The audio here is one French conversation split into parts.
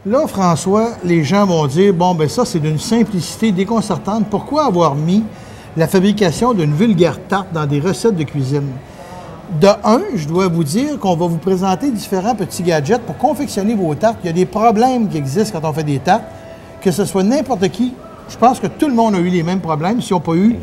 Là, François, les gens vont dire, bon, ben ça, c'est d'une simplicité déconcertante. Pourquoi avoir mis la fabrication d'une vulgaire tarte dans des recettes de cuisine? De un, je dois vous dire qu'on va vous présenter différents petits gadgets pour confectionner vos tartes. Il y a des problèmes qui existent quand on fait des tartes, que ce soit n'importe qui. Je pense que tout le monde a eu les mêmes problèmes, s'ils n'ont pas eu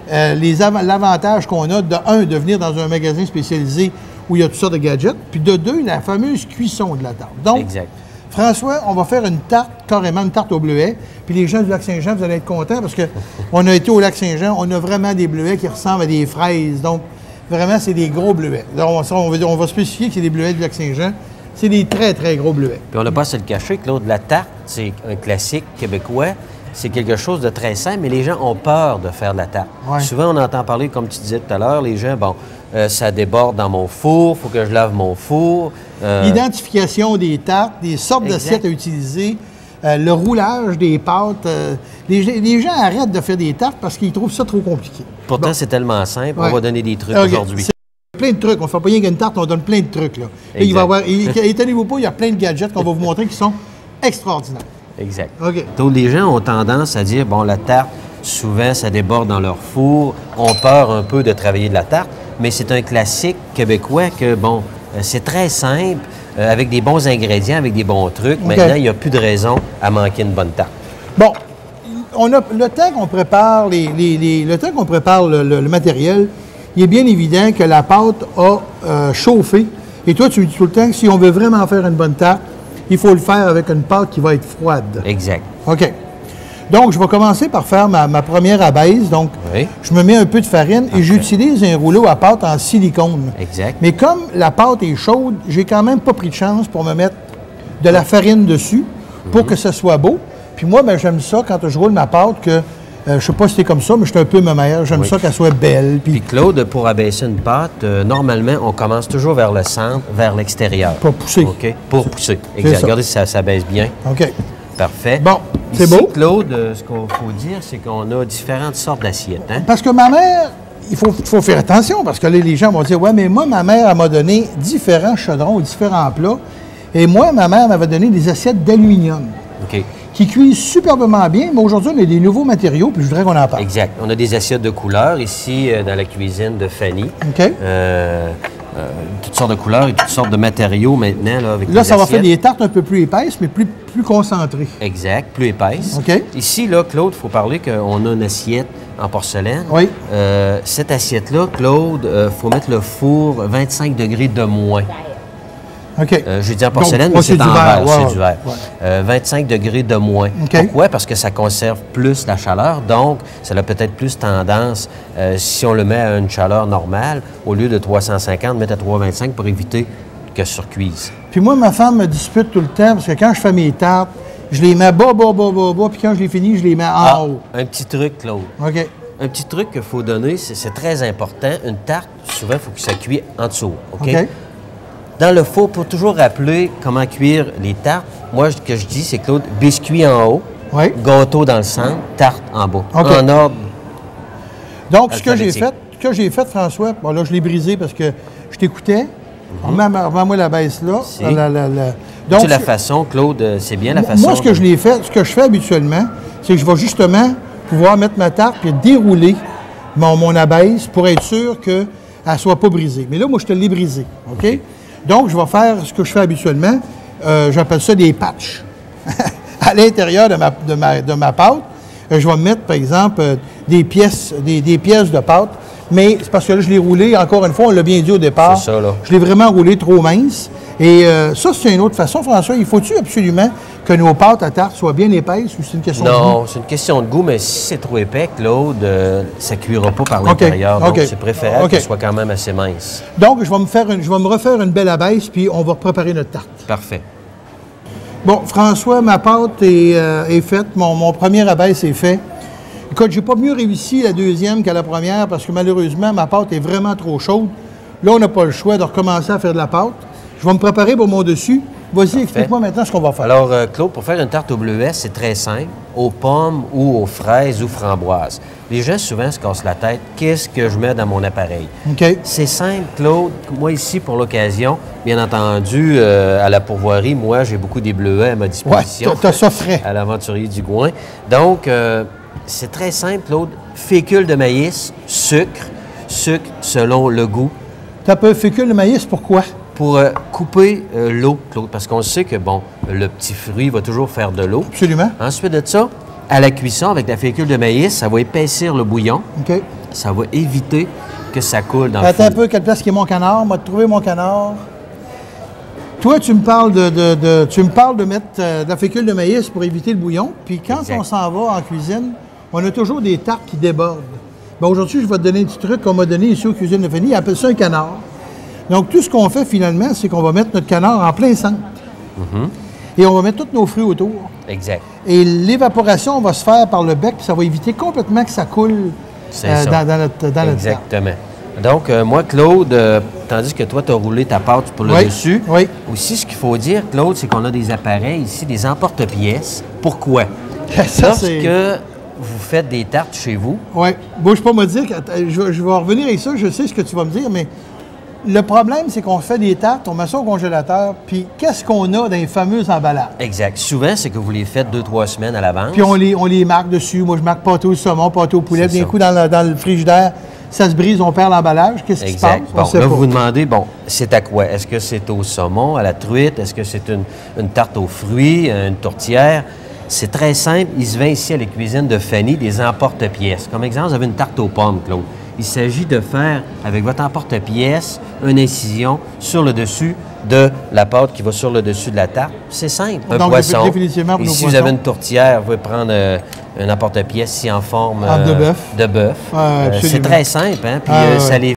l'avantage qu'on a, de un, de venir dans un magasin spécialisé où il y a toutes sortes de gadgets, puis de deux, la fameuse cuisson de la tarte. Donc, exact. François, on va faire une tarte, carrément une tarte au bleuet. Puis les gens du Lac-Saint-Jean, vous allez être contents parce qu'on a été au Lac-Saint-Jean, on a vraiment des bleuets qui ressemblent à des fraises. Donc, vraiment, c'est des gros bleuets. Donc, on va spécifier que c'est des bleuets du Lac-Saint-Jean. C'est des très, très gros bleuets. Puis on n'a pas à se le cacher, Claude, la tarte, c'est un classique québécois. C'est quelque chose de très simple, mais les gens ont peur de faire de la tarte. Ouais. Souvent, on entend parler, comme tu disais tout à l'heure, les gens, bon, ça déborde dans mon four, il faut que je lave mon four. L'identification des tartes, des sortes d'assiettes à utiliser, le roulage des pâtes. Les gens arrêtent de faire des tartes parce qu'ils trouvent ça trop compliqué. Pourtant, bon. C'est tellement simple. Ouais. On va donner des trucs aujourd'hui. Plein de trucs. On ne fait pas rien qu'une tarte, on donne plein de trucs. Là. Et il va y avoir, étonnez-vous pas, il y a plein de gadgets qu'on va vous montrer qui sont extraordinaires. Exact. OK. Donc, les gens ont tendance à dire, bon, la tarte, souvent, ça déborde dans leur four, ont peur un peu de travailler de la tarte, mais c'est un classique québécois que, bon, c'est très simple, avec des bons ingrédients, avec des bons trucs. Okay. Maintenant, il n'y a plus de raison à manquer une bonne tarte. Bon, on a, le temps qu'on prépare, le temps qu'on prépare le matériel, il est bien évident que la pâte a chauffé. Et toi, tu me dis tout le temps que si on veut vraiment faire une bonne tarte, il faut le faire avec une pâte qui va être froide. Exact. OK. Donc, je vais commencer par faire ma première abaisse. Donc, oui. Je me mets un peu de farine et j'utilise un rouleau à pâte en silicone. Exact. Mais comme la pâte est chaude, j'ai quand même pas pris de chance pour me mettre de la farine dessus pour que ça soit beau. Puis moi, ben, j'aime ça quand je roule ma pâte que, je sais pas si c'est comme ça, mais je suis un peu ma mère. J'aime ça qu'elle soit belle. Puis Claude, pour abaisser une pâte, normalement, on commence toujours vers le centre, vers l'extérieur. Pour pousser. OK? Pour pousser. Exact. Regardez si ça baisse bien. OK. Parfait. Bon, c'est Ici, beau. Claude, ce qu'il faut dire, c'est qu'on a différentes sortes d'assiettes. Hein? Parce que ma mère, il faut faire attention parce que là, les gens vont dire, ouais, mais moi, ma mère, elle m'a donné différents chaudrons, différents plats. Et moi, ma mère m'avait donné des assiettes d'aluminium. OK. Qui cuisent superbement bien, mais aujourd'hui, on a des nouveaux matériaux, puis je voudrais qu'on en parle. Exact. On a des assiettes de couleurs ici dans la cuisine de Fanny. OK. Toutes sortes de couleurs et toutes sortes de matériaux maintenant. Là, avec là ça va assiettes. faire des tartes un peu plus épaisses, mais plus concentrées. Exact, plus épaisses. OK. Ici, là, Claude, il faut parler qu'on a une assiette en porcelaine. Oui. Cette assiette-là, Claude, il faut mettre le four 25 degrés de moins. OK. J'ai dit en porcelaine, donc, mais c'est en verre, c'est du verre. Ouais. 25 degrés de moins. OK. Pourquoi? Parce que ça conserve plus la chaleur, donc ça a peut-être plus tendance, si on le met à une chaleur normale, au lieu de 350, mettre à 325 pour éviter que ça surcuise. Puis moi, ma femme me dispute tout le temps, parce que quand je fais mes tartes, je les mets bas, puis quand je les finis, je les mets en haut. Un petit truc, Claude. OK. Un petit truc qu'il faut donner, c'est très important. Une tarte, souvent, il faut que ça cuise en dessous. OK? Dans le four, pour toujours rappeler comment cuire les tartes, moi, ce que je dis, c'est, Claude, biscuit en haut, gâteau dans le centre, tarte en bas. Okay. En ordre. Donc, ce que j'ai fait, François, bon, là, je l'ai brisé parce que je t'écoutais. Remets-moi la baisse là. Donc, c'est la façon, Claude, c'est bien la façon. Moi, ce que je fais habituellement, c'est que je vais justement pouvoir mettre ma tarte et dérouler mon abaisse pour être sûr qu'elle ne soit pas brisée. Mais là, moi, je te l'ai brisée. OK? Donc, je vais faire ce que je fais habituellement. J'appelle ça des patchs. À l'intérieur de ma pâte, je vais mettre, par exemple, des pièces de pâte. Mais c'est parce que là, je l'ai roulé, encore une fois, on l'a bien dit au départ. C'est ça, là. Je l'ai vraiment roulé trop mince. Et ça, c'est une autre façon, François. Il faut-tu absolument que nos pâtes à tarte soient bien épaisses ou c'est une question de goût? Non, c'est une question de goût, mais si c'est trop épais, Claude, ça ne cuira pas par l'intérieur. Donc, c'est préférable qu'elle soit quand même assez mince. Donc, je vais me refaire une belle abaisse, puis on va préparer notre tarte. Parfait. Bon, François, ma pâte est faite. Mon premier abaisse est fait. Écoute, j'ai pas mieux réussi la deuxième qu'à la première parce que malheureusement, ma pâte est vraiment trop chaude. Là, on n'a pas le choix de recommencer à faire de la pâte. Je vais me préparer pour mon dessus. Vas-y, explique-moi maintenant ce qu'on va faire. Alors, Claude, pour faire une tarte au bleuet, c'est très simple. aux pommes ou aux fraises ou framboises. Les gens, souvent, se cassent la tête. Qu'est-ce que je mets dans mon appareil? OK. C'est simple, Claude. Moi, ici, pour l'occasion, bien entendu, à la pourvoirie, moi, j'ai beaucoup des bleuets à ma disposition. Oui, tu as ça frais. À l'aventurier du Gouin. Donc, c'est très simple, Claude. Fécule de maïs, sucre selon le goût. Tu as un peu fécule de maïs, pourquoi? Pour couper l'eau, Claude, parce qu'on sait que, bon, le petit fruit va toujours faire de l'eau. Absolument. Ensuite de ça, à la cuisson, avec la fécule de maïs, ça va épaissir le bouillon. OK. Ça va éviter que ça coule dans le Attends four. un peu, quelle place qui est mon canard? Moi, trouver mon canard. Toi, tu me parles de mettre de la fécule de maïs pour éviter le bouillon. Puis quand Exact. on s'en va en cuisine, on a toujours des tartes qui débordent. Ben, aujourd'hui, je vais te donner un petit truc qu'on m'a donné ici aux cuisines de Fanny. Ils appellent ça un canard. Donc, tout ce qu'on fait finalement, c'est qu'on va mettre notre canard en plein centre. Et on va mettre tous nos fruits autour. Exact. Et l'évaporation va se faire par le bec, puis ça va éviter complètement que ça coule C'est ça. dans notre tarte. Exactement. Donc, moi, Claude, tandis que toi, tu as roulé ta pâte pour le Oui, dessus. oui. Aussi, ce qu'il faut dire, Claude, c'est qu'on a des appareils ici, des emporte-pièces. Pourquoi? Ça, Lorsque c'est... vous faites des tartes chez vous, Oui. Bouge pas me dire. Je vais revenir avec ça. Je sais ce que tu vas me dire, mais le problème, c'est qu'on fait des tartes, on met ça au congélateur, puis qu'est-ce qu'on a dans les fameux emballages? exact. Souvent, c'est que vous les faites 2-3 semaines à l'avance. Puis on les marque dessus. Moi, je marque pâté au saumon, pâté au poulet. C'est D'un ça. coup, dans le frigidaire, ça se brise, on perd l'emballage. Qu'est-ce qui se passe? Exact. On Bon, sait là, pas. vous vous demandez, bon, c'est à quoi? Est-ce que c'est au saumon, à la truite? Est-ce que c'est une tarte aux fruits, une tourtière? C'est très simple. Il se vend ici à la cuisine de Fanny des emporte-pièces. Comme exemple, vous avez une tarte aux pommes, Claude. Il s'agit de faire, avec votre emporte-pièce, une incision sur le dessus de la pâte qui va sur le dessus de la tarte. C'est simple. Un Donc, poisson. définitivement pour Et nos si vous poissons. avez une tourtière, vous pouvez prendre un emporte-pièce ici en forme De bœuf. de bœuf. Absolument. C'est très simple, hein? Puis Ah, ouais. ça les